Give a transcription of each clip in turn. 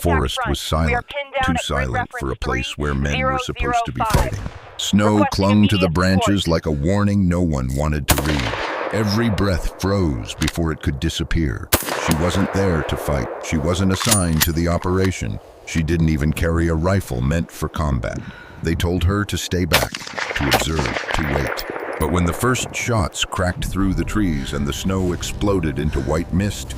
forest was silent, too silent for a place where men were supposed to be fighting. Snow clung to the branches like a warning no one wanted to read. Every breath froze before it could disappear. She wasn't there to fight. She wasn't assigned to the operation. She didn't even carry a rifle meant for combat. They told her to stay back, to observe, to wait. But when the first shots cracked through the trees and the snow exploded into white mist,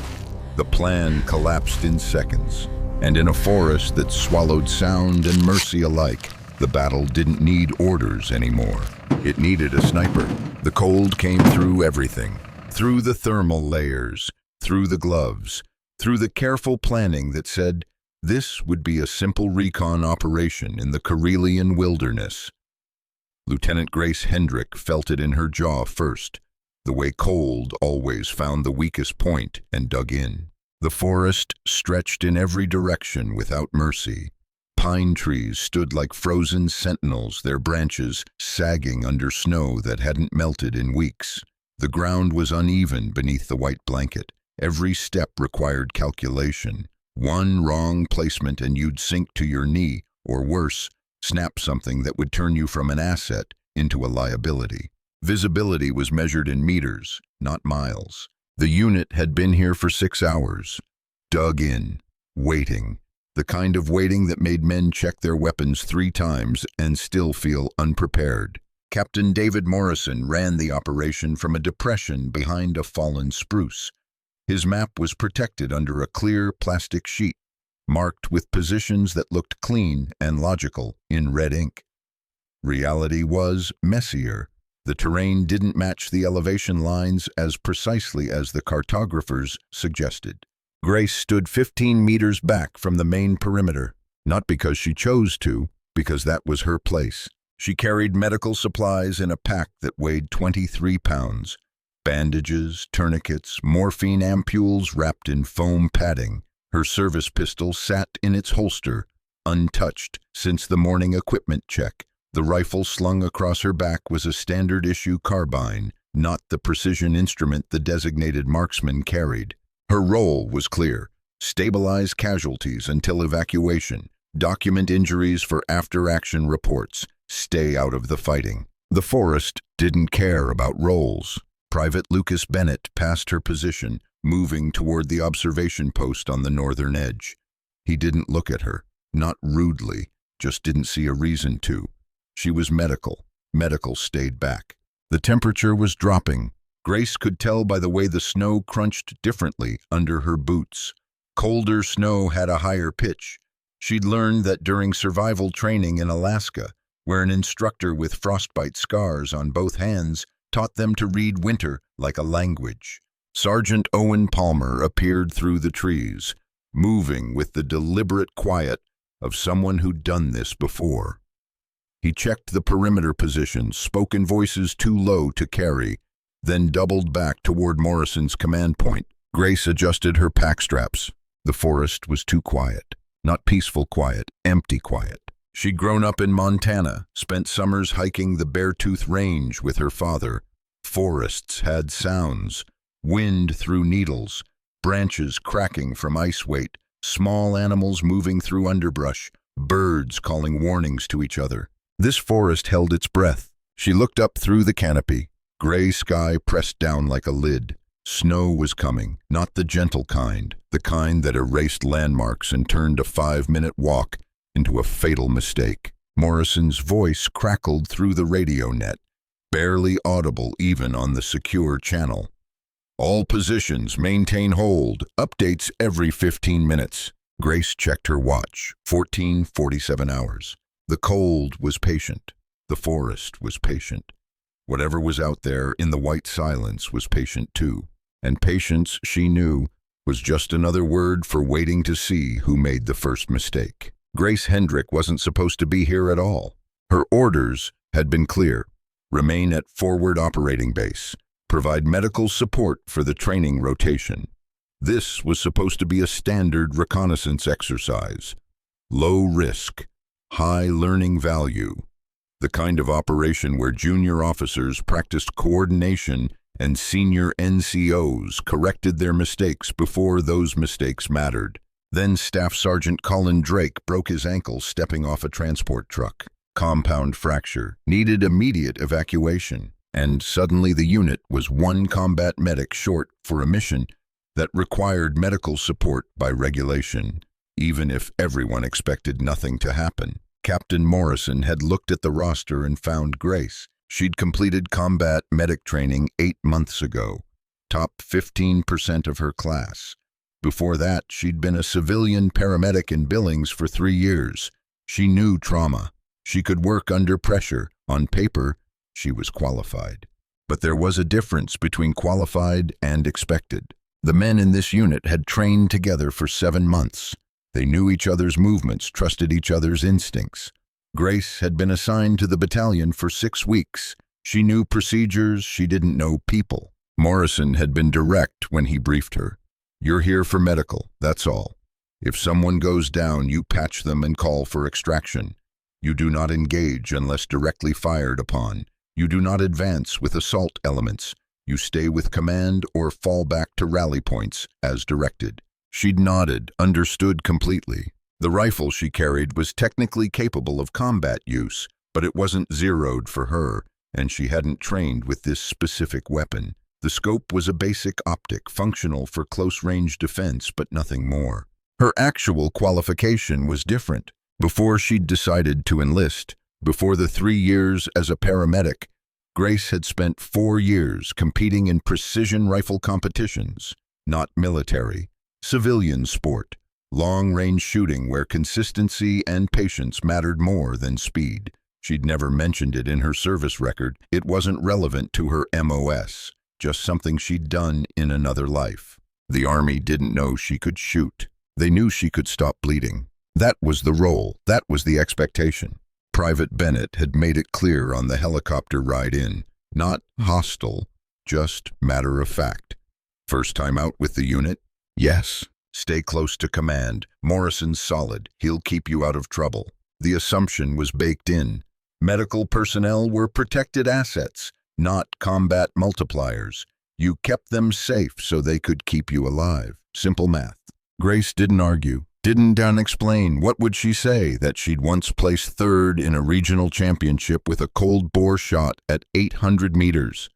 the plan collapsed in seconds. And in a forest that swallowed sound and mercy alike, the battle didn't need orders anymore. It needed a sniper. The cold came through everything, through the thermal layers, through the gloves, through the careful planning that said this would be a simple recon operation in the Karelian wilderness. Lieutenant Grace Hendrick felt it in her jaw first, the way cold always found the weakest point and dug in. The forest stretched in every direction without mercy. Pine trees stood like frozen sentinels, their branches sagging under snow that hadn't melted in weeks. The ground was uneven beneath the white blanket. Every step required calculation. One wrong placement and you'd sink to your knee, or worse, snap something that would turn you from an asset into a liability. Visibility was measured in meters, not miles. The unit had been here for 6 hours, dug in, waiting. The kind of waiting that made men check their weapons 3 times and still feel unprepared. Captain David Morrison ran the operation from a depression behind a fallen spruce. His map was protected under a clear plastic sheet, marked with positions that looked clean and logical in red ink. Reality was messier. The terrain didn't match the elevation lines as precisely as the cartographers suggested. Grace stood 15 meters back from the main perimeter, not because she chose to, because that was her place. She carried medical supplies in a pack that weighed 23 pounds. Bandages, tourniquets, morphine ampules wrapped in foam padding. Her service pistol sat in its holster, untouched since the morning equipment check. The rifle slung across her back was a standard-issue carbine, not the precision instrument the designated marksman carried. Her role was clear: stabilize casualties until evacuation, document injuries for after-action reports, stay out of the fighting. The forest didn't care about roles. Private Lucas Bennett passed her position, moving toward the observation post on the northern edge. He didn't look at her, not rudely, just didn't see a reason to. She was medical. Medical stayed back. The temperature was dropping. Grace could tell by the way the snow crunched differently under her boots. Colder snow had a higher pitch. She'd learned that during survival training in Alaska, where an instructor with frostbite scars on both hands taught them to read winter like a language. Sergeant Owen Palmer appeared through the trees, moving with the deliberate quiet of someone who'd done this before. He checked the perimeter positions, spoke in voices too low to carry, then doubled back toward Morrison's command point. Grace adjusted her pack straps. The forest was too quiet. Not peaceful quiet, empty quiet. She'd grown up in Montana, spent summers hiking the Beartooth Range with her father. Forests had sounds. Wind through needles, branches cracking from ice weight, small animals moving through underbrush, birds calling warnings to each other. This forest held its breath. She looked up through the canopy. Gray sky pressed down like a lid. Snow was coming, not the gentle kind, the kind that erased landmarks and turned a 5-minute walk into a fatal mistake. Morrison's voice crackled through the radio net, barely audible even on the secure channel. All positions, maintain hold, updates every 15 minutes. Grace checked her watch, 14:47 hours. The cold was patient. The forest was patient. Whatever was out there in the white silence was patient too. And patience, she knew, was just another word for waiting to see who made the first mistake. Grace Hendrick wasn't supposed to be here at all. Her orders had been clear: remain at forward operating base, provide medical support for the training rotation. This was supposed to be a standard reconnaissance exercise. Low risk, high learning value. The kind of operation where junior officers practiced coordination and senior NCOs corrected their mistakes before those mistakes mattered. Then Staff Sergeant Colin Drake broke his ankle stepping off a transport truck. Compound fracture, needed immediate evacuation. And suddenly the unit was one combat medic short for a mission that required medical support by regulation, even if everyone expected nothing to happen. Captain Morrison had looked at the roster and found Grace. She'd completed combat medic training 8 months ago, top 15% of her class. Before that, she'd been a civilian paramedic in Billings for 3 years. She knew trauma. She could work under pressure. On paper, she was qualified. But there was a difference between qualified and expected. The men in this unit had trained together for 7 months. They knew each other's movements, trusted each other's instincts. Grace had been assigned to the battalion for 6 weeks. She knew procedures, she didn't know people. Morrison had been direct when he briefed her. You're here for medical, that's all. If someone goes down, you patch them and call for extraction. You do not engage unless directly fired upon. You do not advance with assault elements. You stay with command or fall back to rally points as directed. She'd nodded, understood completely. The rifle she carried was technically capable of combat use, but it wasn't zeroed for her, and she hadn't trained with this specific weapon. The scope was a basic optic, functional for close-range defense, but nothing more. Her actual qualification was different. Before she'd decided to enlist, before the 3 years as a paramedic, Grace had spent 4 years competing in precision rifle competitions, not military, civilian sport, long-range shooting where consistency and patience mattered more than speed. She'd never mentioned it in her service record. It wasn't relevant to her MOS, just something she'd done in another life. The Army didn't know she could shoot. They knew she could stop bleeding. That was the role. That was the expectation. Private Bennett had made it clear on the helicopter ride in. Not hostile, just matter of fact. First time out with the unit? Yes. Stay close to command. Morrison's solid. He'll keep you out of trouble. The assumption was baked in. Medical personnel were protected assets, not combat multipliers. You kept them safe so they could keep you alive. Simple math. Grace didn't argue. Didn't explain. What would she say? That she'd once placed 3rd in a regional championship with a cold bore shot at 800 meters.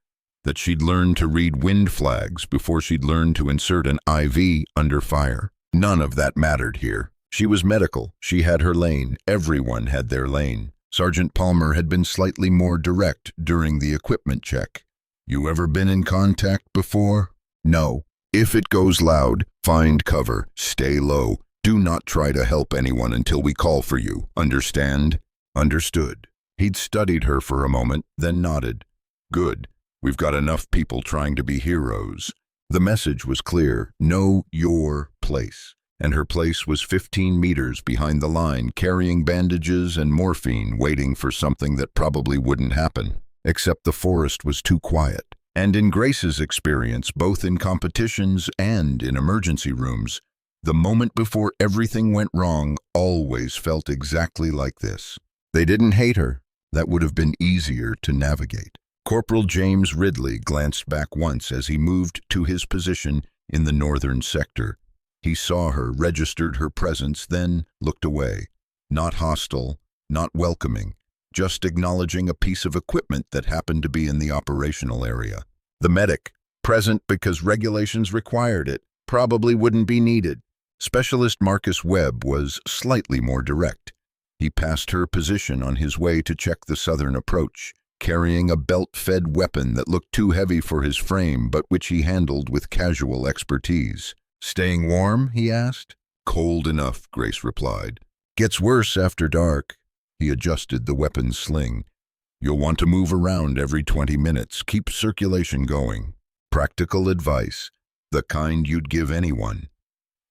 That she'd learned to read wind flags before she'd learned to insert an IV under fire. None of that mattered here. She was medical. She had her lane. Everyone had their lane. Sergeant Palmer had been slightly more direct during the equipment check. You ever been in contact before? No. If it goes loud, find cover. Stay low. Do not try to help anyone until we call for you. Understand? Understood. He'd studied her for a moment, then nodded. Good. We've got enough people trying to be heroes. The message was clear. Know your place. And her place was 15 meters behind the line, carrying bandages and morphine, waiting for something that probably wouldn't happen. Except the forest was too quiet. And in Grace's experience, both in competitions and in emergency rooms, the moment before everything went wrong always felt exactly like this. They didn't hate her. That would have been easier to navigate. Corporal James Ridley glanced back once as he moved to his position in the northern sector. He saw her, registered her presence, then looked away. Not hostile, not welcoming, just acknowledging a piece of equipment that happened to be in the operational area. The medic, present because regulations required it, probably wouldn't be needed. Specialist Marcus Webb was slightly more direct. He passed her position on his way to check the southern approach, carrying a belt-fed weapon that looked too heavy for his frame but which he handled with casual expertise. Staying warm? He asked. Cold enough, Grace replied. Gets worse after dark. He adjusted the weapon's sling. You'll want to move around every 20 minutes. Keep circulation going. Practical advice, the kind you'd give anyone.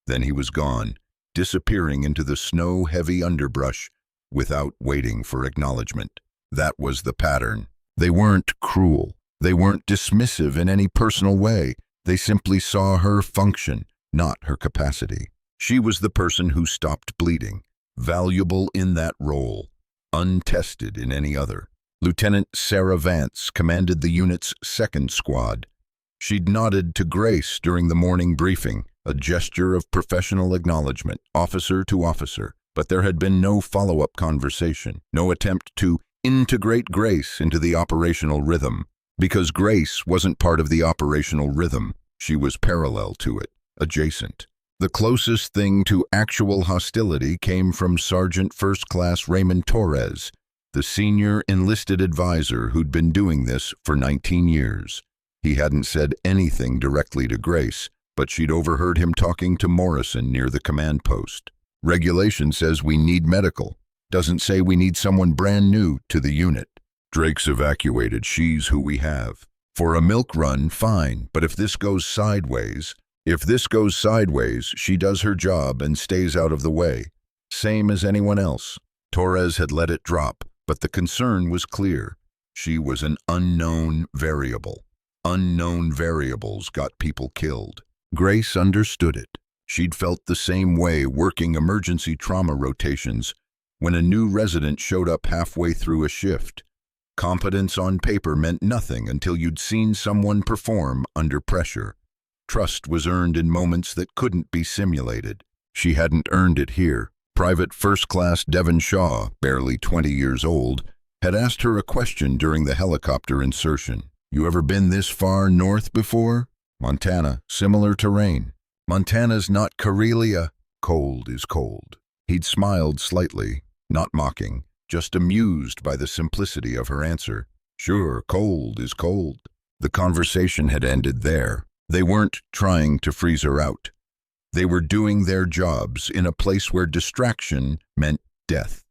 Then he was gone, disappearing into the snow-heavy underbrush without waiting for acknowledgement. That was the pattern. They weren't cruel. They weren't dismissive in any personal way. They simply saw her function, not her capacity. She was the person who stopped bleeding, valuable in that role, untested in any other. Lieutenant Sarah Vance commanded the unit's 2nd squad. She'd nodded to Grace during the morning briefing. a gesture of professional acknowledgement, officer to officer. But there had been no follow-up conversation, no attempt to integrate Grace into the operational rhythm. Because Grace wasn't part of the operational rhythm, she was parallel to it, adjacent. The closest thing to actual hostility came from Sergeant First Class Raymond Torres, the senior enlisted advisor who'd been doing this for 19 years. He hadn't said anything directly to Grace, but she'd overheard him talking to Morrison near the command post. Regulation says we need medical. Doesn't say we need someone brand new to the unit. Drake's evacuated. She's who we have. For a milk run, fine, but if this goes sideways, she does her job and stays out of the way. Same as anyone else. Torres had let it drop, but the concern was clear. She was an unknown variable. Unknown variables got people killed. Grace understood it. She'd felt the same way working emergency trauma rotations when a new resident showed up halfway through a shift. Competence on paper meant nothing until you'd seen someone perform under pressure. Trust was earned in moments that couldn't be simulated. She hadn't earned it here. Private First Class Devon Shaw, barely 20 years old, had asked her a question during the helicopter insertion. You ever been this far north before? Montana, similar terrain. Montana's not Karelia. Cold is cold. He'd smiled slightly, not mocking, just amused by the simplicity of her answer. Sure, cold is cold. The conversation had ended there. They weren't trying to freeze her out. They were doing their jobs in a place where distraction meant death.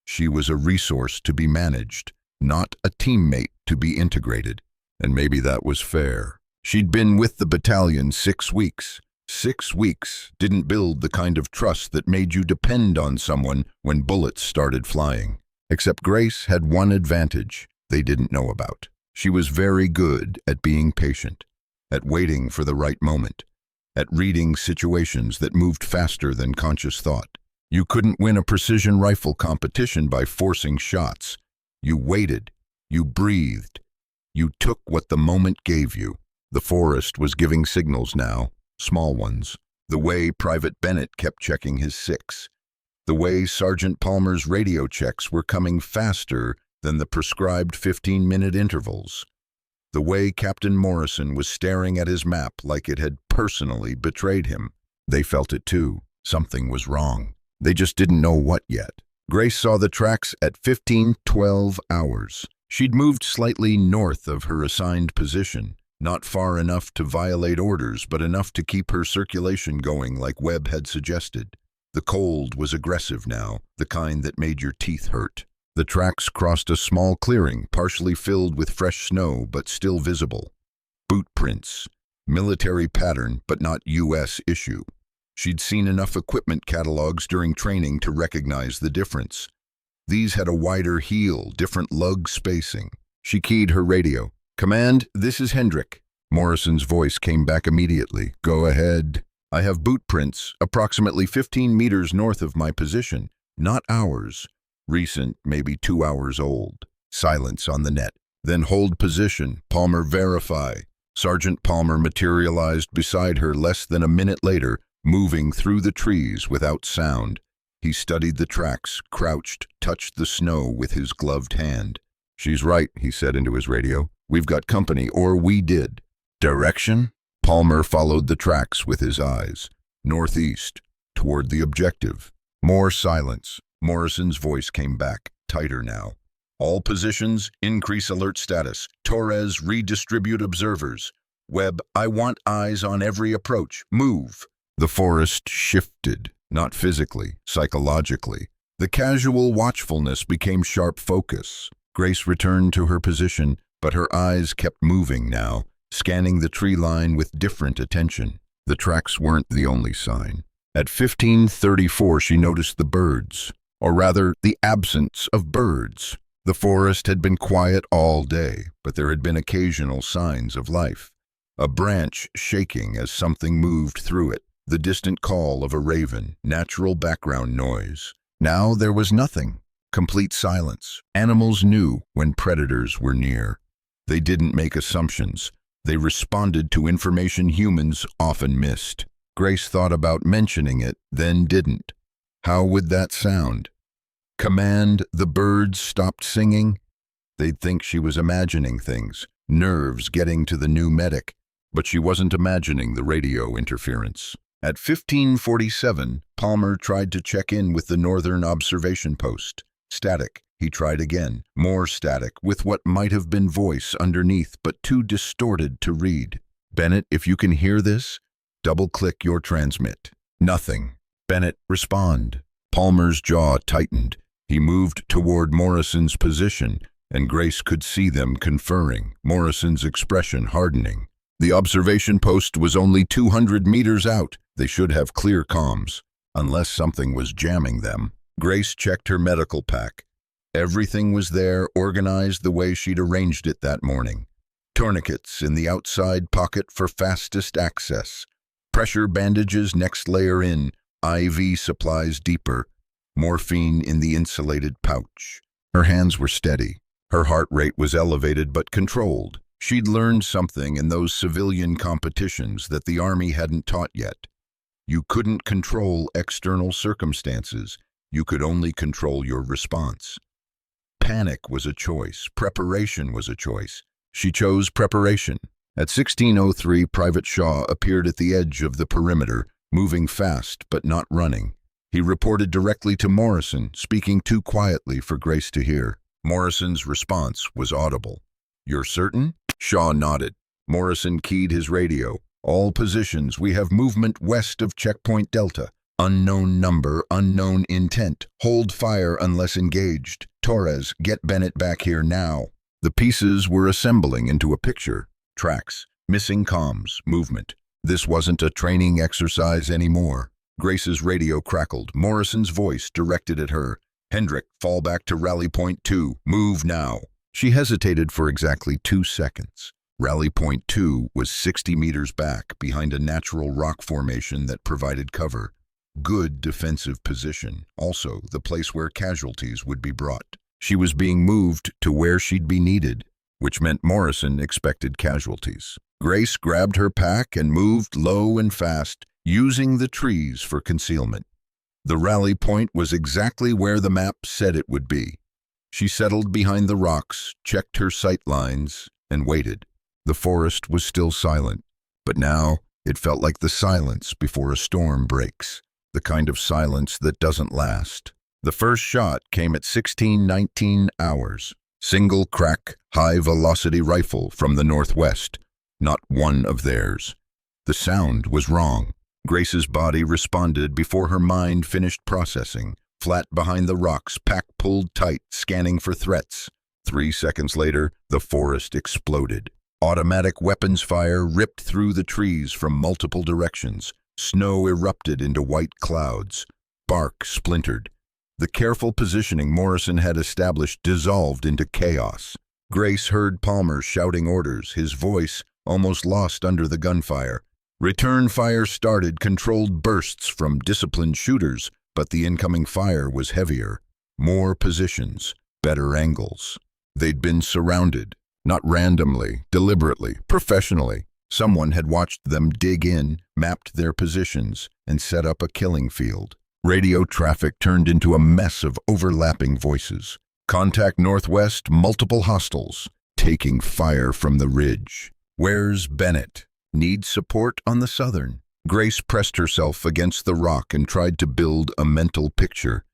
She was a resource to be managed, not a teammate to be integrated. And maybe that was fair. She'd been with the battalion 6 weeks. 6 weeks didn't build the kind of trust that made you depend on someone when bullets started flying. Except Grace had one advantage they didn't know about. She was very good at being patient, at waiting for the right moment, at reading situations that moved faster than conscious thought. You couldn't win a precision rifle competition by forcing shots. You waited. You breathed. You took what the moment gave you. The forest was giving signals now, small ones. The way Private Bennett kept checking his 6. The way Sergeant Palmer's radio checks were coming faster than the prescribed 15-minute intervals. The way Captain Morrison was staring at his map like it had personally betrayed him. They felt it too. Something was wrong. They just didn't know what yet. Grace saw the tracks at 15:12 hours. She'd moved slightly north of her assigned position, not far enough to violate orders, but enough to keep her circulation going like Webb had suggested. The cold was aggressive now, the kind that made your teeth hurt. The tracks crossed a small clearing, partially filled with fresh snow, but still visible. Boot prints. Military pattern, but not U.S. issue. She'd seen enough equipment catalogs during training to recognize the difference. These had a wider heel, different lug spacing. She keyed her radio. Command, this is Hendrick. Morrison's voice came back immediately. Go ahead. I have boot prints approximately 15 meters north of my position, not ours. Recent, maybe 2 hours old. Silence on the net. Then hold position. Palmer verify. Sergeant Palmer materialized beside her less than a minute later, moving through the trees without sound. He studied the tracks, crouched, touched the snow with his gloved hand. She's right, he said into his radio. We've got company, or we did. Direction? Palmer followed the tracks with his eyes. Northeast, toward the objective. More silence. Morrison's voice came back, tighter now. All positions, increase alert status. Torres, redistribute observers. Webb, I want eyes on every approach. Move. The forest shifted, not physically, psychologically. The casual watchfulness became sharp focus. Grace returned to her position, but her eyes kept moving now, scanning the tree line with different attention. The tracks weren't the only sign. At 15:34, she noticed the birds, or rather, the absence of birds. The forest had been quiet all day, but there had been occasional signs of life. A branch shaking as something moved through it, the distant call of a raven, natural background noise. Now there was nothing. Complete silence. Animals knew when predators were near. They didn't make assumptions. They responded to information humans often missed. Grace thought about mentioning it, then didn't. How would that sound? Command the birds stopped singing? They'd think she was imagining things, nerves getting to the new medic, but she wasn't imagining the radio interference. At 15:47, Palmer tried to check in with the Northern Observation Post. Static. He tried again. More static, with what might have been voice underneath, but too distorted to read. Bennett, if you can hear this, double-click your transmit. Nothing. Bennett, respond. Palmer's jaw tightened. He moved toward Morrison's position, and Grace could see them conferring, Morrison's expression hardening. The observation post was only 200 meters out. They should have clear comms, unless something was jamming them. Grace checked her medical pack. Everything was there, organized the way she'd arranged it that morning. Tourniquets in the outside pocket for fastest access. Pressure bandages next layer in, IV supplies deeper. Morphine in the insulated pouch. Her hands were steady. Her heart rate was elevated but controlled. She'd learned something in those civilian competitions that the Army hadn't taught yet. You couldn't control external circumstances. You could only control your response. Panic was a choice. Preparation was a choice. She chose preparation. At 16:03, Private Shaw appeared at the edge of the perimeter, moving fast but not running. He reported directly to Morrison, speaking too quietly for Grace to hear. Morrison's response was audible. "You're certain?" Shaw nodded. Morrison keyed his radio. "All positions, we have movement west of checkpoint Delta. Unknown number, unknown intent. Hold fire unless engaged. Torres, get Bennett back here now." The pieces were assembling into a picture. Tracks, missing comms, movement. This wasn't a training exercise anymore. Grace's radio crackled. Morrison's voice directed at her. "Hendrick, fall back to rally point 2. Move now." She hesitated for exactly 2 seconds. Rally point 2 was 60 meters back, behind a natural rock formation that provided cover. Good defensive position. Also, the place where casualties would be brought. She was being moved to where she'd be needed, which meant Morrison expected casualties. Grace grabbed her pack and moved low and fast, using the trees for concealment. The rally point was exactly where the map said it would be. She settled behind the rocks, checked her sight lines, and waited. The forest was still silent, but now it felt like the silence before a storm breaks, the kind of silence that doesn't last. The first shot came at 16:19 hours. Single crack, high-velocity rifle from the northwest, not one of theirs. The sound was wrong. Grace's body responded before her mind finished processing. Flat behind the rocks, pack pulled tight, scanning for threats. 3 seconds later, the forest exploded. Automatic weapons fire ripped through the trees from multiple directions. Snow erupted into white clouds. Bark splintered. The careful positioning Morrison had established dissolved into chaos. Grace heard Palmer shouting orders, his voice almost lost under the gunfire. Return fire started, controlled bursts from disciplined shooters, but the incoming fire was heavier. More positions, better angles. They'd been surrounded, not randomly, deliberately, professionally. Someone had watched them dig in, mapped their positions, and set up a killing field. Radio traffic turned into a mess of overlapping voices. Contact northwest, multiple hostiles, taking fire from the ridge. Where's Bennett? Need support on the southern. Grace pressed herself against the rock and tried to build a mental picture.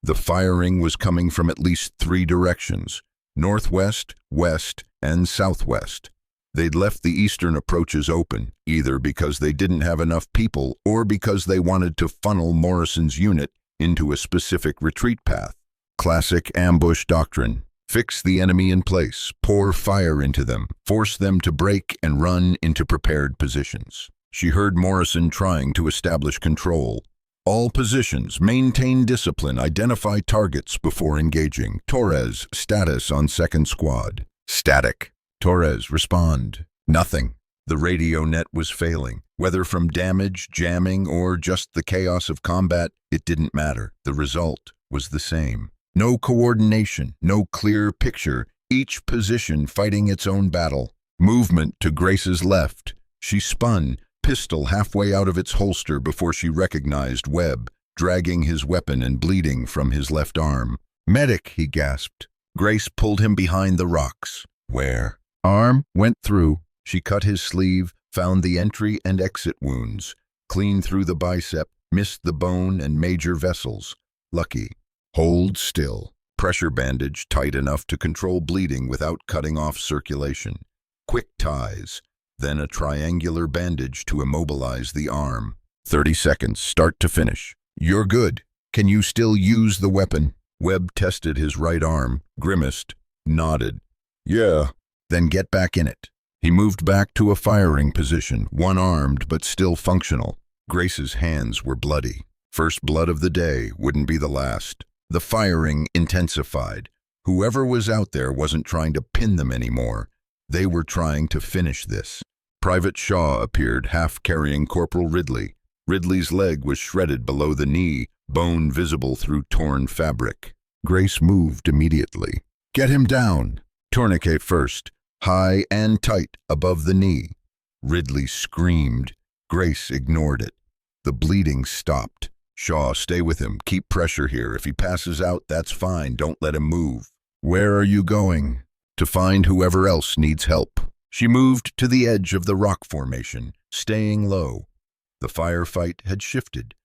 The firing was coming from at least 3 directions: northwest, west, and southwest. They'd left the eastern approaches open, either because they didn't have enough people or because they wanted to funnel Morrison's unit into a specific retreat path. Classic ambush doctrine. Fix the enemy in place, pour fire into them, force them to break and run into prepared positions. She heard Morrison trying to establish control. All positions, maintain discipline, identify targets before engaging. Torres, status on second squad. Static. Torres, respond. Nothing. The radio net was failing. Whether from damage, jamming, or just the chaos of combat, it didn't matter. The result was the same. No coordination, no clear picture, each position fighting its own battle. Movement to Grace's left. She spun, pistol halfway out of its holster before she recognized Webb, dragging his weapon and bleeding from his left arm. "Medic," he gasped. Grace pulled him behind the rocks. "Where?" "Arm went through." She cut his sleeve, found the entry and exit wounds, clean through the bicep, missed the bone and major vessels. "Lucky." "Hold still." Pressure bandage tight enough to control bleeding without cutting off circulation. Quick ties, then a triangular bandage to immobilize the arm. 30 seconds, start to finish. "You're good. Can you still use the weapon?" Webb tested his right arm, grimaced, nodded. "Yeah." "Then get back in it." He moved back to a firing position, one-armed but still functional. Grace's hands were bloody. First blood of the day, wouldn't be the last. The firing intensified. Whoever was out there wasn't trying to pin them anymore. They were trying to finish this. Private Shaw appeared, half carrying Corporal Ridley. Ridley's leg was shredded below the knee, bone visible through torn fabric. Grace moved immediately. "Get him down." "Tourniquet first, high and tight above the knee." Ridley screamed. Grace ignored it. The bleeding stopped. "Shaw, stay with him. Keep pressure here. If he passes out, that's fine. Don't let him move." "Where are you going?" "To find whoever else needs help." She moved to the edge of the rock formation, staying low. The firefight had shifted.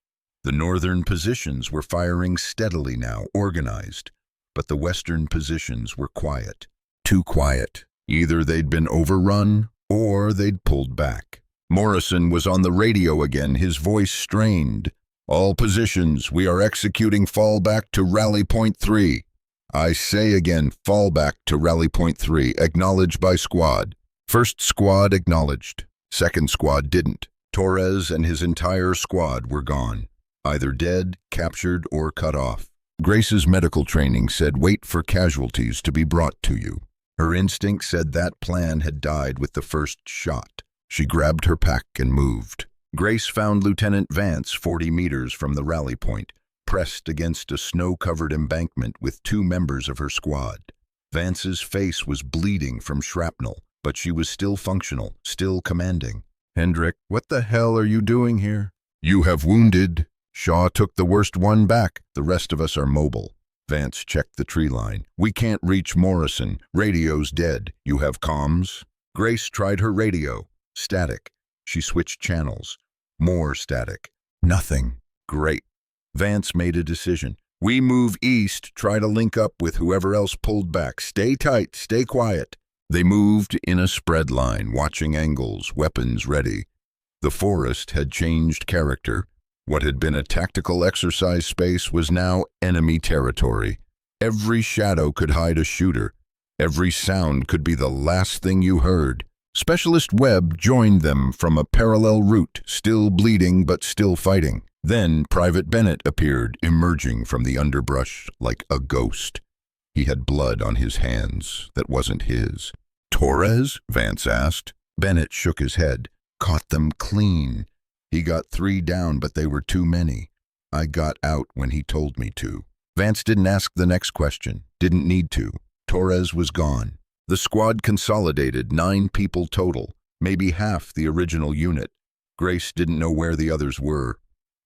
The northern positions were firing steadily now, organized. But the western positions were quiet. Too quiet. Either they'd been overrun, or they'd pulled back. Morrison was on the radio again, his voice strained. "All positions, we are executing fallback to rally point 3. I say again, fallback to rally point 3, acknowledged by squad." First squad acknowledged. Second squad didn't. Torres and his entire squad were gone, either dead, captured, or cut off. Grace's medical training said wait for casualties to be brought to you. Her instinct said that plan had died with the first shot. She grabbed her pack and moved. Grace found Lieutenant Vance 40 meters from the rally point, pressed against a snow-covered embankment with 2 members of her squad. Vance's face was bleeding from shrapnel, but she was still functional, still commanding. "Hendrik, what the hell are you doing here?" "You have wounded." Shaw took the worst one back. "The rest of us are mobile." Vance checked the tree line. "We can't reach Morrison. Radio's dead. You have comms?" Grace tried her radio. Static. She switched channels. More static. Nothing. Great. Vance made a decision. "We move east, try to link up with whoever else pulled back. Stay tight, stay quiet." They moved in a spread line, watching angles, weapons ready. The forest had changed character. What had been a tactical exercise space was now enemy territory. Every shadow could hide a shooter. Every sound could be the last thing you heard. Specialist Webb joined them from a parallel route, still bleeding but still fighting. Then Private Bennett appeared, emerging from the underbrush like a ghost. He had blood on his hands that wasn't his. "Torres?" Vance asked. Bennett shook his head. "Caught them clean. He got 3 down, but they were too many. I got out when he told me to." Vance didn't ask the next question, didn't need to. Torres was gone. The squad consolidated, 9 people total, maybe half the original unit. Grace didn't know where the others were,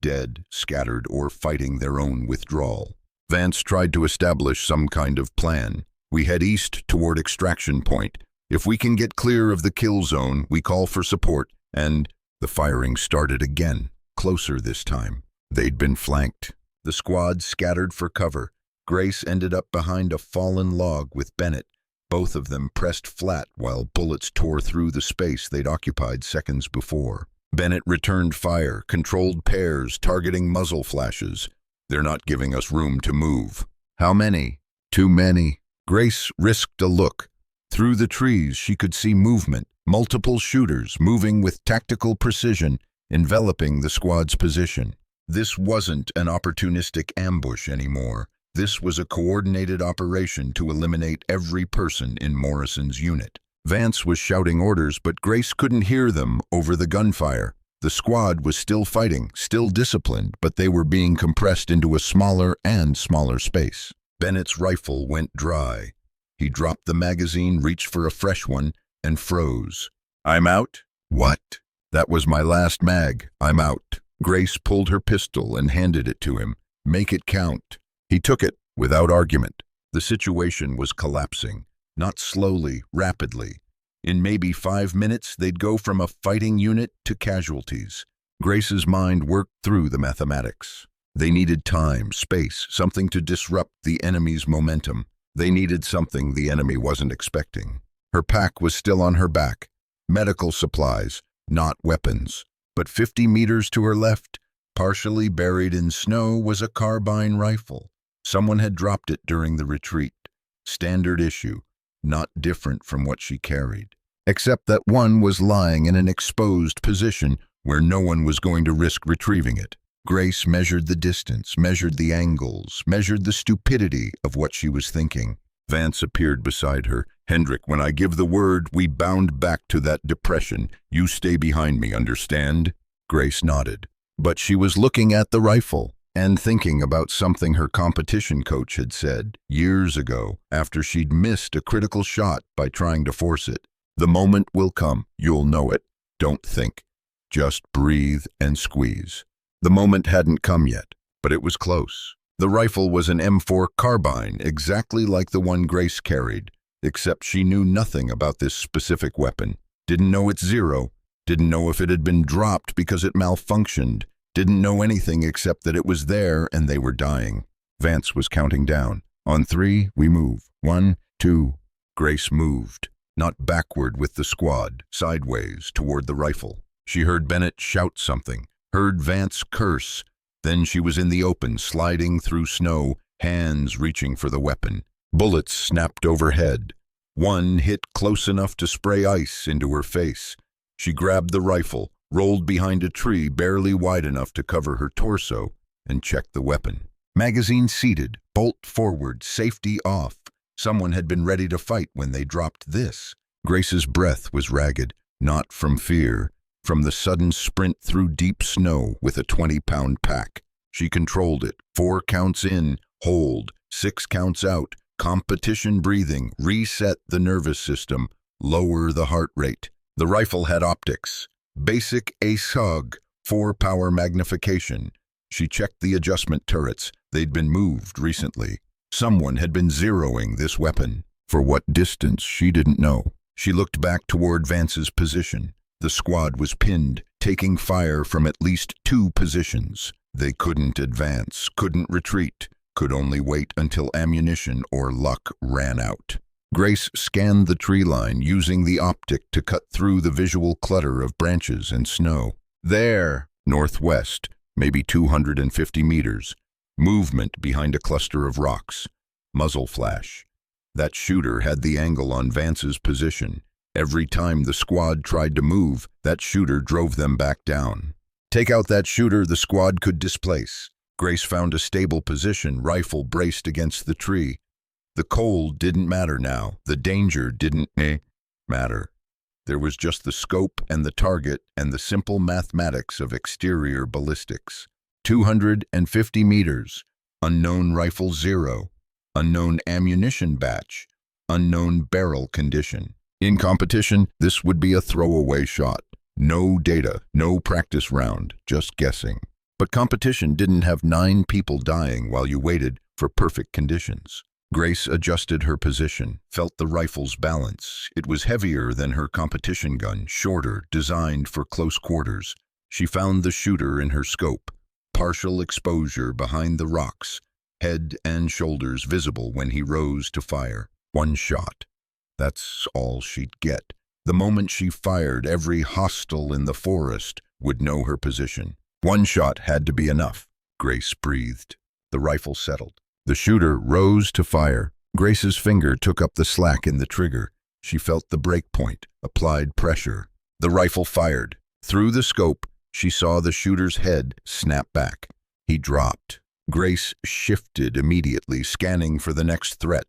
dead, scattered, or fighting their own withdrawal. Vance tried to establish some kind of plan. "We head east toward extraction point. If we can get clear of the kill zone, we call for support," and the firing started again, closer this time. They'd been flanked. The squad scattered for cover. Grace ended up behind a fallen log with Bennett, both of them pressed flat while bullets tore through the space they'd occupied seconds before. Bennett returned fire, controlled pairs, targeting muzzle flashes. "They're not giving us room to move." "How many?" "Too many." Grace risked a look. Through the trees she could see movement, multiple shooters moving with tactical precision, enveloping the squad's position. This wasn't an opportunistic ambush anymore. This was a coordinated operation to eliminate every person in Morrison's unit. Vance was shouting orders, but Grace couldn't hear them over the gunfire. The squad was still fighting, still disciplined, but they were being compressed into a smaller and smaller space. Bennett's rifle went dry. He dropped the magazine, reached for a fresh one, and froze. "I'm out." "What?" That was my last mag. I'm out. Grace pulled her pistol and handed it to him. Make it count. He took it without argument. The situation was collapsing, not slowly, rapidly. In maybe 5 minutes, they'd go from a fighting unit to casualties. Grace's mind worked through the mathematics. They needed time, space, something to disrupt the enemy's momentum. They needed something the enemy wasn't expecting. Her pack was still on her back. Medical supplies, not weapons. But 50 meters to her left, partially buried in snow, was a carbine rifle. Someone had dropped it during the retreat. Standard issue, not different from what she carried. Except that one was lying in an exposed position where no one was going to risk retrieving it. Grace measured the distance, measured the angles, measured the stupidity of what she was thinking. Vance appeared beside her. Hendrik, when I give the word, we bound back to that depression. You stay behind me, understand? Grace nodded. But she was looking at the rifle and thinking about something her competition coach had said years ago after she'd missed a critical shot by trying to force it. The moment will come. You'll know it. Don't think. Just breathe and squeeze. The moment hadn't come yet, but it was close. The rifle was an M4 carbine, exactly like the one Grace carried, except she knew nothing about this specific weapon. Didn't know its zero, didn't know if it had been dropped because it malfunctioned, didn't know anything except that it was there and they were dying. Vance was counting down. On 3, we move. 1, 2. Grace moved, not backward with the squad, sideways toward the rifle. She heard Bennett shout something, heard Vance curse. Then she was in the open, sliding through snow, hands reaching for the weapon. Bullets snapped overhead. One hit close enough to spray ice into her face. She grabbed the rifle, rolled behind a tree barely wide enough to cover her torso, and checked the weapon. Magazine seated, bolt forward, safety off. Someone had been ready to fight when they dropped this. Grace's breath was ragged, not from fear, from the sudden sprint through deep snow with a 20-pound pack. She controlled it. 4 counts in, hold, 6 counts out, competition breathing, reset the nervous system, lower the heart rate. The rifle had optics. Basic ASOG, 4-power magnification. She checked the adjustment turrets. They'd been moved recently. Someone had been zeroing this weapon. For what distance, she didn't know. She looked back toward Vance's position. The squad was pinned, taking fire from at least 2 positions. They couldn't advance, couldn't retreat, could only wait until ammunition or luck ran out. Grace scanned the tree line, using the optic to cut through the visual clutter of branches and snow. There, northwest, maybe 250 meters. Movement behind a cluster of rocks. Muzzle flash. That shooter had the angle on Vance's position. Every time the squad tried to move, that shooter drove them back down. Take out that shooter the squad could displace. Grace found a stable position, rifle braced against the tree. The cold didn't matter now. The danger didn't matter. There was just the scope and the target and the simple mathematics of exterior ballistics. 250 meters. Unknown rifle 0. Unknown ammunition batch. Unknown barrel condition. In competition, this would be a throwaway shot. No data, no practice round, just guessing. But competition didn't have 9 people dying while you waited for perfect conditions. Grace adjusted her position, felt the rifle's balance. It was heavier than her competition gun, shorter, designed for close quarters. She found the shooter in her scope. Partial exposure behind the rocks, head and shoulders visible when he rose to fire. 1 shot. That's all she'd get. The moment she fired, every hostile in the forest would know her position. 1 shot had to be enough. Grace breathed. The rifle settled. The shooter rose to fire. Grace's finger took up the slack in the trigger. She felt the break point, applied pressure. The rifle fired. Through the scope, she saw the shooter's head snap back. He dropped. Grace shifted immediately, scanning for the next threat.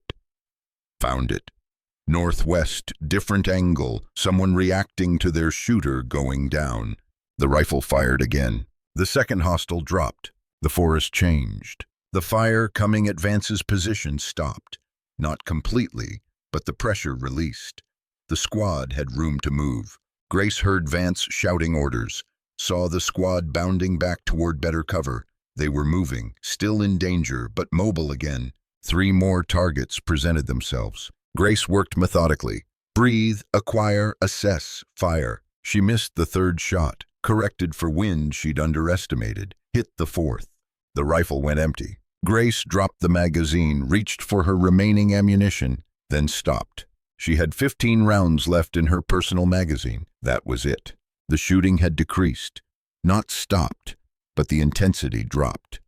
Found it. Northwest, different angle, someone reacting to their shooter going down. The rifle fired again. The second hostile dropped. The forest changed. The fire coming at Vance's position stopped. Not completely, but the pressure released. The squad had room to move. Grace heard Vance shouting orders, saw the squad bounding back toward better cover. They were moving, still in danger, but mobile again. 3 more targets presented themselves. Grace worked methodically. Breathe, acquire, assess, fire. She missed the 3rd shot, corrected for wind she'd underestimated, hit the 4th. The rifle went empty. Grace dropped the magazine, reached for her remaining ammunition, then stopped. She had 15 rounds left in her personal magazine. That was it. The shooting had decreased. Not stopped, but the intensity dropped.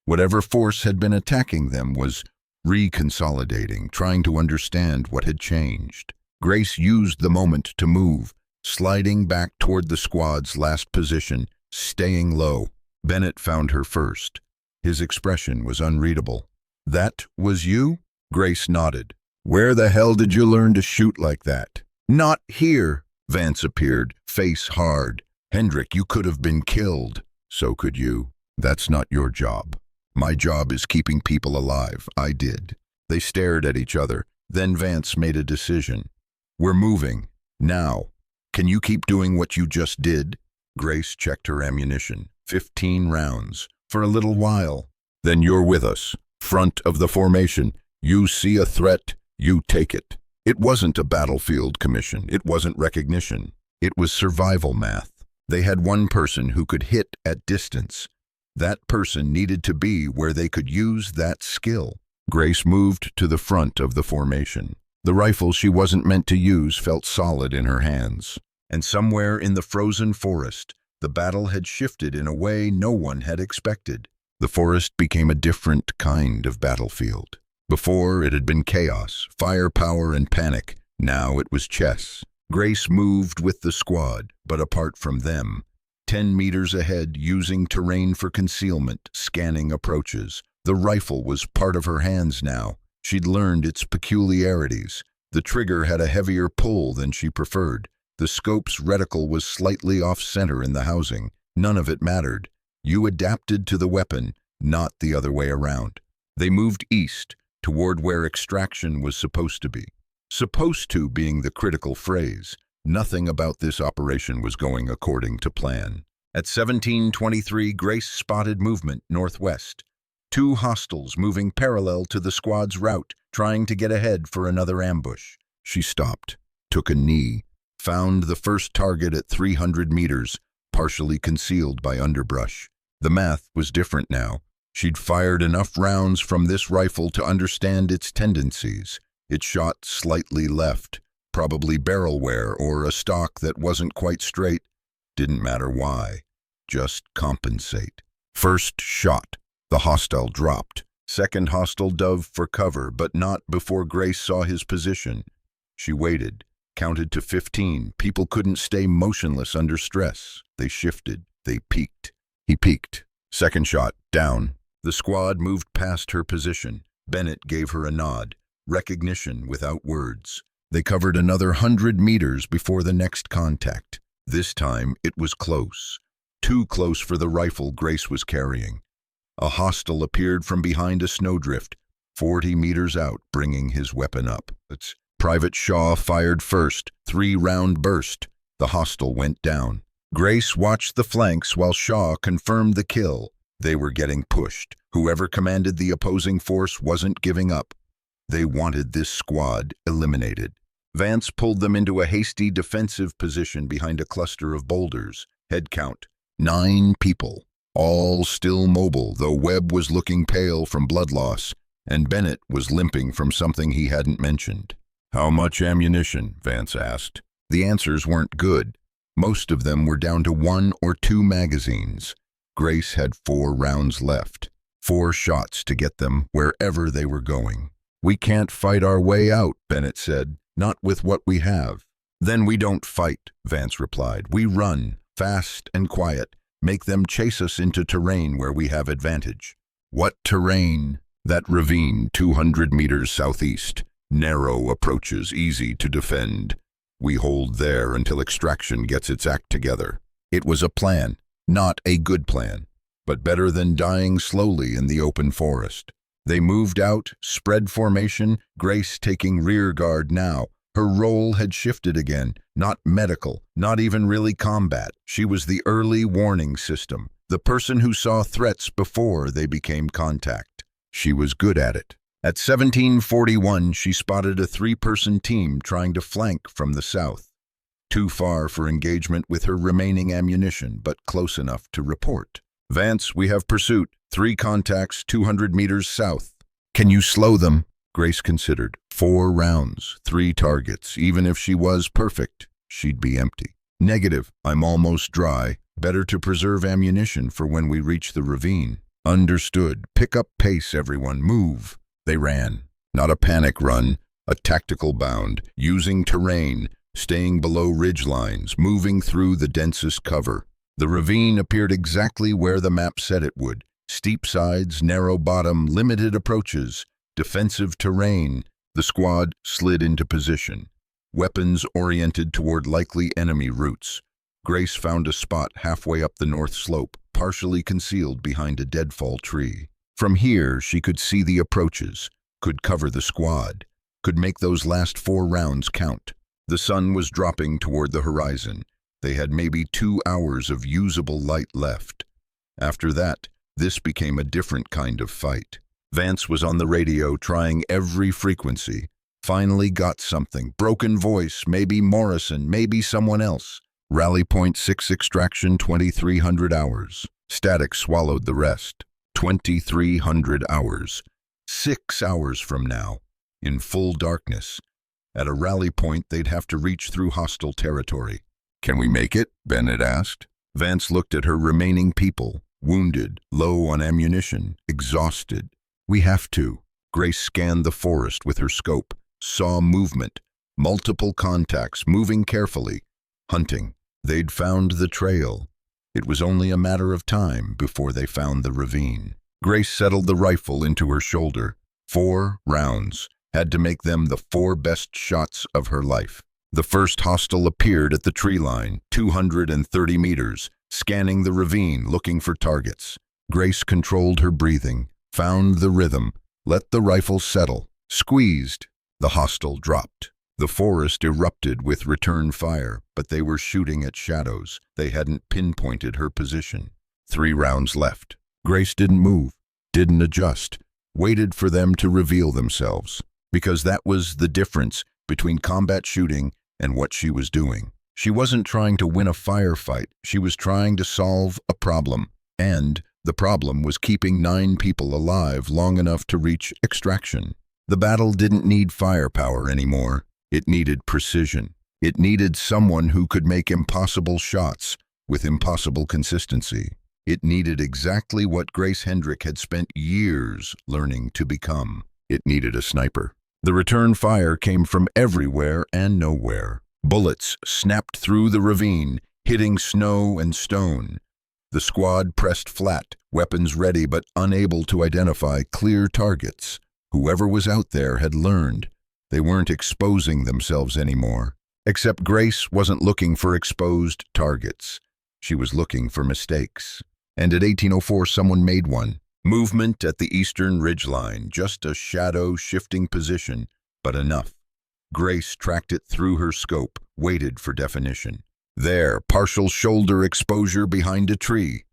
Whatever force had been attacking them was reconsolidating, trying to understand what had changed. Grace used the moment to move, sliding back toward the squad's last position, staying low. Bennett found her first. His expression was unreadable. "That was you?" Grace nodded. "Where the hell did you learn to shoot like that?" "Not here." Vance appeared, face hard. "Hendrik, you could have been killed." "So could you. That's not your job. My job is keeping people alive. I did." They stared at each other. Then Vance made a decision. "We're moving. Now. Can you keep doing what you just did?" Grace checked her ammunition. 15 rounds. "For a little while. Then you're with us. Front of the formation. You see a threat, you take it." It wasn't a battlefield commission. It wasn't recognition. It was survival math. They had one person who could hit at distance. That person needed to be where they could use that skill. Grace moved to the front of the formation. The rifle she wasn't meant to use felt solid in her hands. And somewhere in the frozen forest, the battle had shifted in a way no one had expected. The forest became a different kind of battlefield. Before, it had been chaos, firepower, and panic. Now it was chess. Grace moved with the squad, but apart from them. 10 meters ahead, using terrain for concealment, scanning approaches. The rifle was part of her hands now. She'd learned its peculiarities. The trigger had a heavier pull than she preferred. The scope's reticle was slightly off-center in the housing. None of it mattered. You adapted to the weapon, not the other way around. They moved east, toward where extraction was supposed to be. Supposed to being the critical phrase. Nothing about this operation was going according to plan. At 17:23, Grace spotted movement northwest. 2 hostiles moving parallel to the squad's route, trying to get ahead for another ambush. She stopped, took a knee, found the first target at 300 meters, partially concealed by underbrush. The math was different now. She'd fired enough rounds from this rifle to understand its tendencies. It shot slightly left, probably barrel wear or a stock that wasn't quite straight. Didn't matter why. Just compensate. First shot. The hostile dropped. Second hostile dove for cover, but not before Grace saw his position. She waited, counted to 15. People couldn't stay motionless under stress. They shifted. They peeked. He peeked. Second shot, down. The squad moved past her position. Bennett gave her a nod. Recognition without words. They covered another 100 meters before the next contact. This time, it was close. Too close for the rifle Grace was carrying. A hostile appeared from behind a snowdrift, 40 meters out, bringing his weapon up. Private Shaw fired first, 3-round burst. The hostile went down. Grace watched the flanks while Shaw confirmed the kill. They were getting pushed. Whoever commanded the opposing force wasn't giving up. They wanted this squad eliminated. Vance pulled them into a hasty defensive position behind a cluster of boulders. Head count, 9 people. All still mobile, though Webb was looking pale from blood loss, and Bennett was limping from something he hadn't mentioned. "How much ammunition?" Vance asked. The answers weren't good. Most of them were down to 1 or 2 magazines. Grace had 4 rounds left. 4 shots to get them wherever they were going. "We can't fight our way out," Bennett said. "Not with what we have." "Then we don't fight," Vance replied. "We run, fast and quiet. Make them chase us into terrain where we have advantage." "What terrain?" "That ravine 200 meters southeast. Narrow approaches, easy to defend. We hold there until extraction gets its act together." It was a plan, not a good plan, but better than dying slowly in the open forest. They moved out, spread formation, Grace taking rear guard now, Her role had shifted again, not medical, not even really combat. She was the early warning system, the person who saw threats before they became contact. She was good at it. At 1741, she spotted a three-person team trying to flank from the south. Too far for engagement with her remaining ammunition, but close enough to report. "Vance, we have pursuit. 3 contacts 200 meters south." "Can you slow them?" Grace considered. 4 rounds, 3 targets. Even if she was perfect, she'd be empty. "Negative. I'm almost dry. Better to preserve ammunition for when we reach the ravine." "Understood. Pick up pace, everyone. Move." They ran. Not a panic run, a tactical bound, using terrain, staying below ridge lines, moving through the densest cover. The ravine appeared exactly where the map said it would. Steep sides, narrow bottom, limited approaches, defensive terrain. The squad slid into position, weapons oriented toward likely enemy routes. Grace found a spot halfway up the north slope, partially concealed behind a deadfall tree. From here, she could see the approaches, could cover the squad, could make those last 4 rounds count. The sun was dropping toward the horizon. They had maybe 2 hours of usable light left. After that, this became a different kind of fight. Vance was on the radio trying every frequency. Finally got something. Broken voice, maybe Morrison, maybe someone else. Rally point 6 extraction 2300 hours. Static swallowed the rest. 2300 hours. 6 hours from now, in full darkness. At a rally point, they'd have to reach through hostile territory. "Can we make it?" Bennett asked. Vance looked at her remaining people, wounded, low on ammunition, exhausted. "We have to." Grace scanned the forest with her scope, saw movement, multiple contacts, moving carefully, hunting. They'd found the trail. It was only a matter of time before they found the ravine. Grace settled the rifle into her shoulder. 4 rounds had to make them the 4 best shots of her life. The first hostile appeared at the tree line, 230 meters, scanning the ravine, looking for targets. Grace controlled her breathing, found the rhythm, let the rifle settle, squeezed. The hostile dropped. The forest erupted with return fire, but they were shooting at shadows. They hadn't pinpointed her position. 3 rounds left. Grace didn't move, didn't adjust, waited for them to reveal themselves, because that was the difference between combat shooting and what she was doing. She wasn't trying to win a firefight, she was trying to solve a problem, and the problem was keeping 9 people alive long enough to reach extraction. The battle didn't need firepower anymore. It needed precision. It needed someone who could make impossible shots with impossible consistency. It needed exactly what Grace Hendrick had spent years learning to become. It needed a sniper. The return fire came from everywhere and nowhere. Bullets snapped through the ravine, hitting snow and stone. The squad pressed flat, weapons ready but unable to identify clear targets. Whoever was out there had learned. They weren't exposing themselves anymore. Except Grace wasn't looking for exposed targets. She was looking for mistakes. And at 1804, someone made one. Movement at the eastern ridgeline, just a shadow shifting position, but enough. Grace tracked it through her scope, waited for definition. There, partial shoulder exposure behind a tree.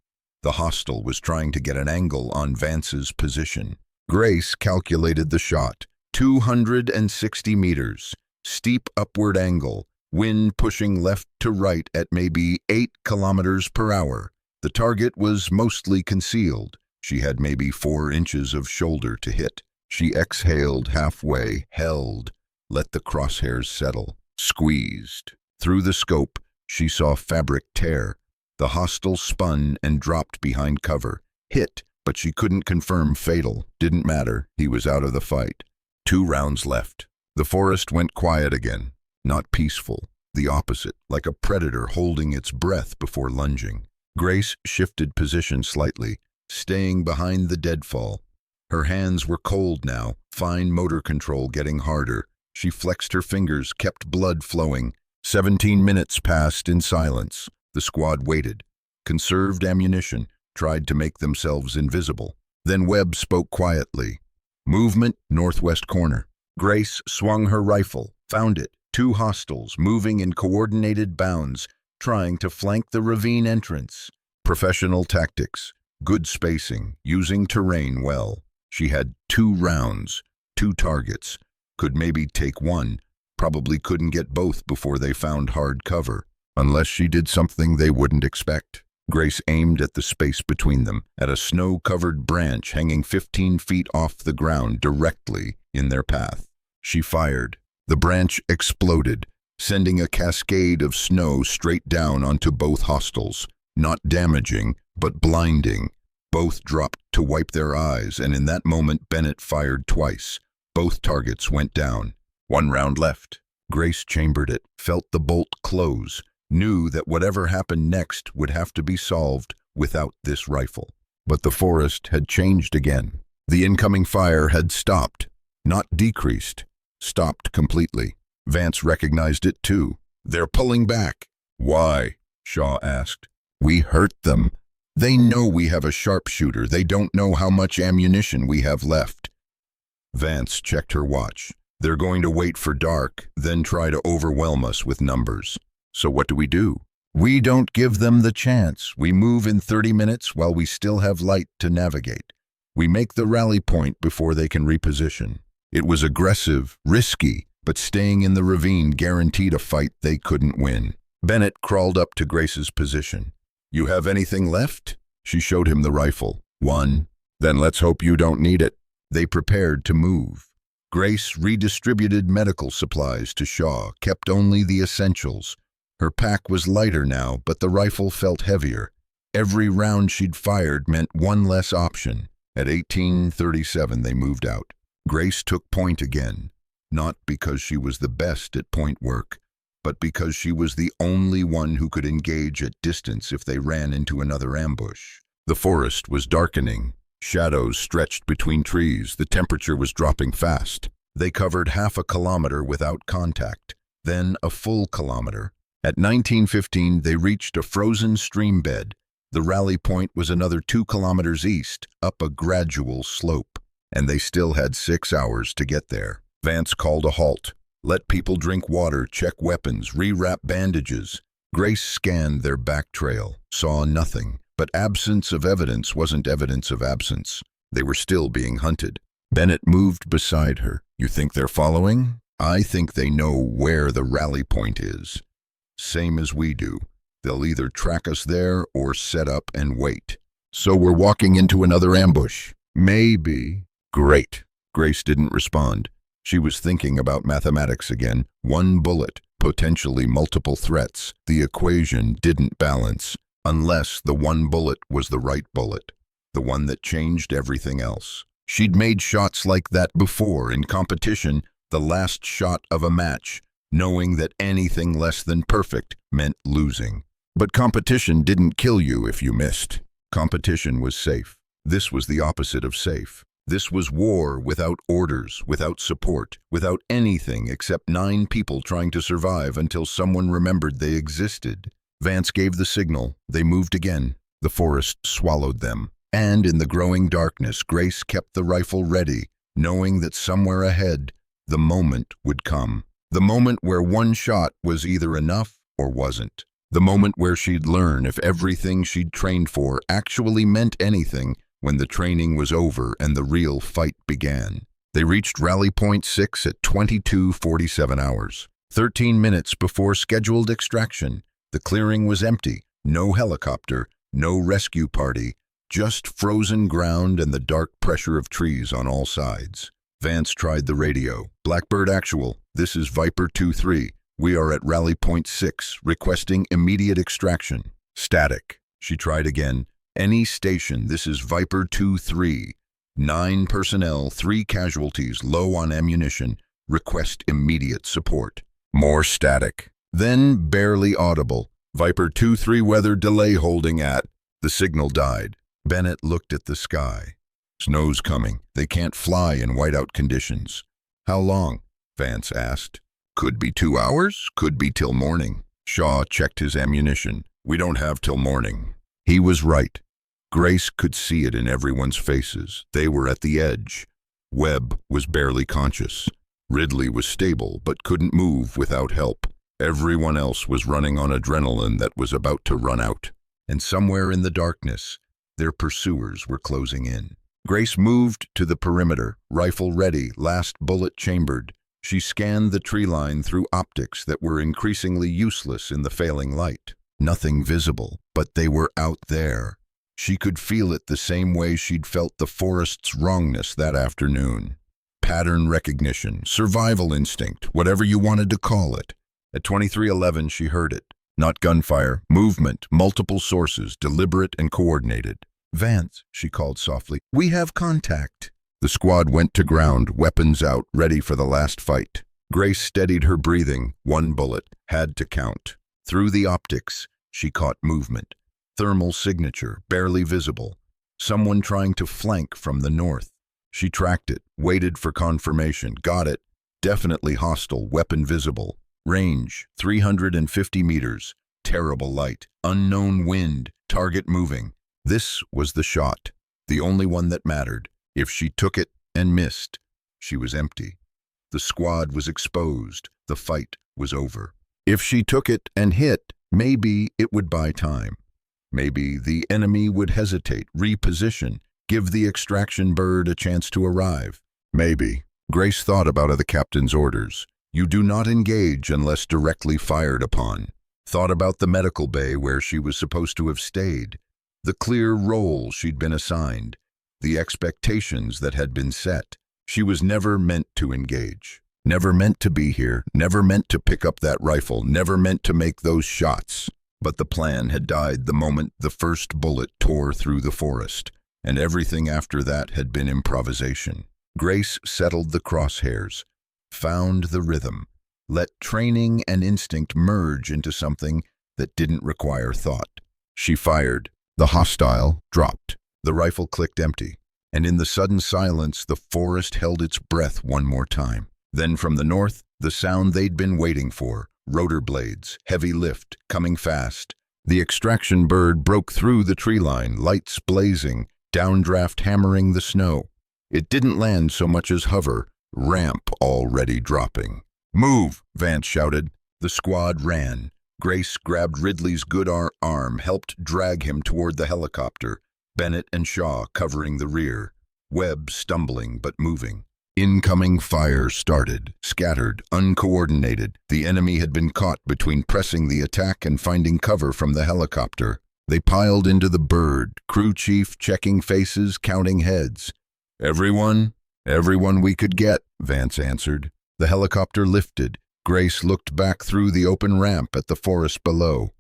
The hostile was trying to get an angle on Vance's position. Grace calculated the shot. 260 meters, steep upward angle, wind pushing left to right at maybe 8 kilometers per hour. The target was mostly concealed. She had maybe 4 inches of shoulder to hit. She exhaled halfway, held, let the crosshairs settle, squeezed. Through the scope, she saw fabric tear. The hostile spun and dropped behind cover. Hit, but she couldn't confirm fatal. Didn't matter, he was out of the fight. 2 rounds left. The forest went quiet again. Not peaceful. The opposite, like a predator holding its breath before lunging. Grace shifted position slightly, staying behind the deadfall. Her hands were cold now, fine motor control getting harder. She flexed her fingers, kept blood flowing. 17 minutes passed in silence. The squad waited, conserved ammunition, tried to make themselves invisible. Then Webb spoke quietly. Movement, northwest corner. Grace swung her rifle, found it, 2 hostiles moving in coordinated bounds, trying to flank the ravine entrance. Professional tactics, good spacing, using terrain well. She had 2 rounds, 2 targets, could maybe take one, probably couldn't get both before they found hard cover, unless she did something they wouldn't expect. Grace aimed at the space between them, at a snow-covered branch hanging 15 feet off the ground directly in their path. She fired. The branch exploded, sending a cascade of snow straight down onto both hostiles. Not damaging, but blinding. Both dropped to wipe their eyes, and in that moment Bennett fired twice. Both targets went down. 1 round left. Grace chambered it, felt the bolt close, knew that whatever happened next would have to be solved without this rifle. But the forest had changed again. The incoming fire had stopped, not decreased, stopped completely. Vance recognized it too. They're pulling back. Why? Shaw asked. We hurt them. They know we have a sharpshooter. They don't know how much ammunition we have left. Vance checked her watch. They're going to wait for dark, then try to overwhelm us with numbers. So what do? We don't give them the chance. We move in 30 minutes while we still have light to navigate. We make the rally point before they can reposition. It was aggressive, risky, but staying in the ravine guaranteed a fight they couldn't win. Bennett crawled up to Grace's position. You have anything left? She showed him the rifle. 1. Then let's hope you don't need it. They prepared to move. Grace redistributed medical supplies to Shaw, kept only the essentials. Her pack was lighter now, but the rifle felt heavier. Every round she'd fired meant one less option. At 18:37 they moved out. Grace took point again, not because she was the best at point work, but because she was the only one who could engage at distance if they ran into another ambush. The forest was darkening. Shadows stretched between trees. The temperature was dropping fast. They covered half a kilometer without contact, then a full kilometer. At 19:15, they reached a frozen stream bed. The rally point was another 2 kilometers east, up a gradual slope, and they still had 6 hours to get there. Vance called a halt. Let people drink water, check weapons, rewrap bandages. Grace scanned their back trail, saw nothing, but absence of evidence wasn't evidence of absence. They were still being hunted. Bennett moved beside her. You think they're following? I think they know where the rally point is. Same as we do. They'll either track us there or set up and wait. So we're walking into another ambush. Maybe. Great. Grace didn't respond. She was thinking about mathematics again. 1 bullet, potentially multiple threats. The equation didn't balance, unless the 1 bullet was the right bullet, the one that changed everything else. She'd made shots like that before in competition, the last shot of a match, knowing that anything less than perfect meant losing. But competition didn't kill you if you missed. Competition was safe. This was the opposite of safe. This was war without orders, without support, without anything except 9 people trying to survive until someone remembered they existed. Vance gave the signal. They moved again. The forest swallowed them. And in the growing darkness, Grace kept the rifle ready, knowing that somewhere ahead, the moment would come. The moment where 1 shot was either enough or wasn't. The moment where she'd learn if everything she'd trained for actually meant anything when the training was over and the real fight began. They reached Rally Point 6 at 22:47 hours, 13 minutes before scheduled extraction. The clearing was empty. No helicopter, no rescue party, just frozen ground and the dark pressure of trees on all sides. Vance tried the radio. Blackbird Actual, this is Viper 2-3. We are at Rally Point 6, requesting immediate extraction. Static. She tried again. Any station, this is Viper 2-3. 9 personnel, 3 casualties, low on ammunition. Request immediate support. More static. Then barely audible. Viper 2-3 weather delay holding at. The signal died. Bennett looked at the sky. Snow's coming. They can't fly in whiteout conditions. How long? Vance asked. Could be 2 hours, could be till morning. Shaw checked his ammunition. We don't have till morning. He was right. Grace could see it in everyone's faces. They were at the edge. Webb was barely conscious. Ridley was stable but couldn't move without help. Everyone else was running on adrenaline that was about to run out. And somewhere in the darkness, their pursuers were closing in. Grace moved to the perimeter, rifle ready, last bullet chambered. She scanned the tree line through optics that were increasingly useless in the failing light. Nothing visible, but they were out there. She could feel it the same way she'd felt the forest's wrongness that afternoon. Pattern recognition, survival instinct, whatever you wanted to call it. At 2311, she heard it. Not gunfire, movement, multiple sources, deliberate and coordinated. "Vance," she called softly, "we have contact." The squad went to ground, weapons out, ready for the last fight. Grace steadied her breathing. One bullet had to count. Through the optics, she caught movement. Thermal signature, barely visible. Someone trying to flank from the north. She tracked it, waited for confirmation, got it. Definitely hostile, weapon visible. Range, 350 meters. Terrible light, unknown wind, target moving. This was the shot, the only one that mattered. If she took it and missed, she was empty. The squad was exposed. The fight was over. If she took it and hit, maybe it would buy time. Maybe the enemy would hesitate, reposition, give the extraction bird a chance to arrive. Maybe. Grace thought about the captain's orders. You do not engage unless directly fired upon. Thought about the medical bay where she was supposed to have stayed. The clear role she'd been assigned. The expectations that had been set. She was never meant to engage. Never meant to be here. Never meant to pick up that rifle. Never meant to make those shots. But the plan had died the moment the first bullet tore through the forest. And everything after that had been improvisation. Grace settled the crosshairs. Found the rhythm. Let training and instinct merge into something that didn't require thought. She fired. The hostile dropped. The rifle clicked empty. And in the sudden silence, the forest held its breath one more time. Then from the north, the sound they'd been waiting for. Rotor blades, heavy lift, coming fast. The extraction bird broke through the tree line, lights blazing, downdraft hammering the snow. It didn't land so much as hover, ramp already dropping. "Move!" Vance shouted. The squad ran. Grace grabbed Ridley's good arm, helped drag him toward the helicopter. Bennett and Shaw covering the rear. Webb stumbling but moving. Incoming fire started, scattered, uncoordinated. The enemy had been caught between pressing the attack and finding cover from the helicopter. They piled into the bird, crew chief checking faces, counting heads. Everyone we could get," Vance answered. The helicopter lifted. Grace looked back through the open ramp at the forest below.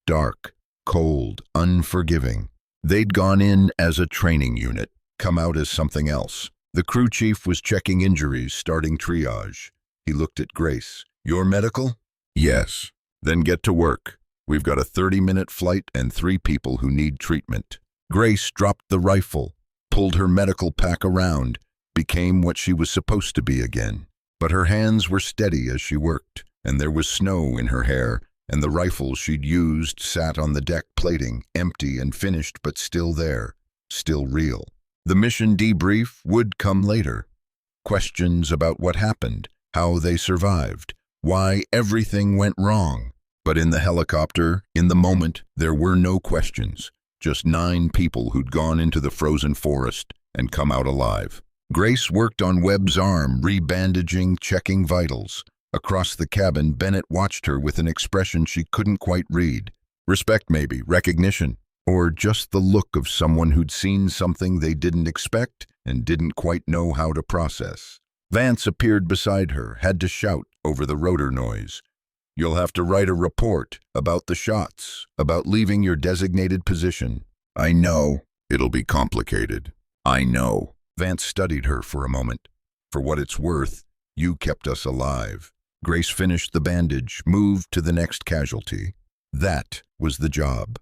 Dark, cold, unforgiving. They'd gone in as a training unit, come out as something else. The crew chief was checking injuries, starting triage. He looked at Grace. "Your medical?" "Yes." "Then get to work. We've got a 30-minute flight and 3 people who need treatment." Grace dropped the rifle, pulled her medical pack around, became what she was supposed to be again. But her hands were steady as she worked, and there was snow in her hair, and the rifle she'd used sat on the deck plating, empty and finished but still there, still real. The mission debrief would come later. Questions about what happened, how they survived, why everything went wrong. But in the helicopter, in the moment, there were no questions. Just 9 people who'd gone into the frozen forest and come out alive. Grace worked on Webb's arm, rebandaging, checking vitals. Across the cabin, Bennett watched her with an expression she couldn't quite read. Respect maybe, recognition, or just the look of someone who'd seen something they didn't expect and didn't quite know how to process. Vance appeared beside her, had to shout over the rotor noise. "You'll have to write a report about the shots, about leaving your designated position." "I know. It'll be complicated. I know." Vance studied her for a moment. "For what it's worth, you kept us alive." Grace finished the bandage, moved to the next casualty. That was the job.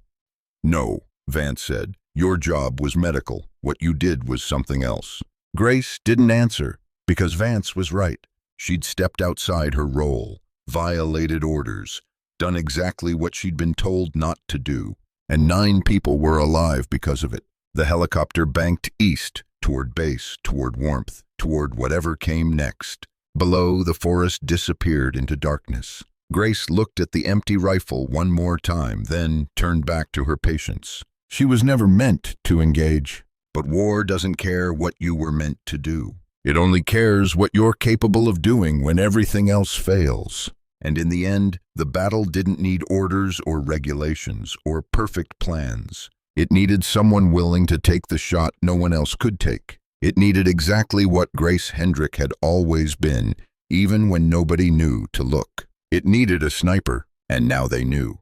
"No," Vance said. "Your job was medical. What you did was something else." Grace didn't answer, because Vance was right. She'd stepped outside her role, violated orders, done exactly what she'd been told not to do, and 9 people were alive because of it. The helicopter banked east, toward base, toward warmth, toward whatever came next. Below, the forest disappeared into darkness. Grace looked at the empty rifle one more time, then turned back to her patients. She was never meant to engage. But war doesn't care what you were meant to do. It only cares what you're capable of doing when everything else fails. And in the end, the battle didn't need orders or regulations or perfect plans. It needed someone willing to take the shot no one else could take. It needed exactly what Grace Hendrick had always been, even when nobody knew to look. It needed a sniper, and now they knew.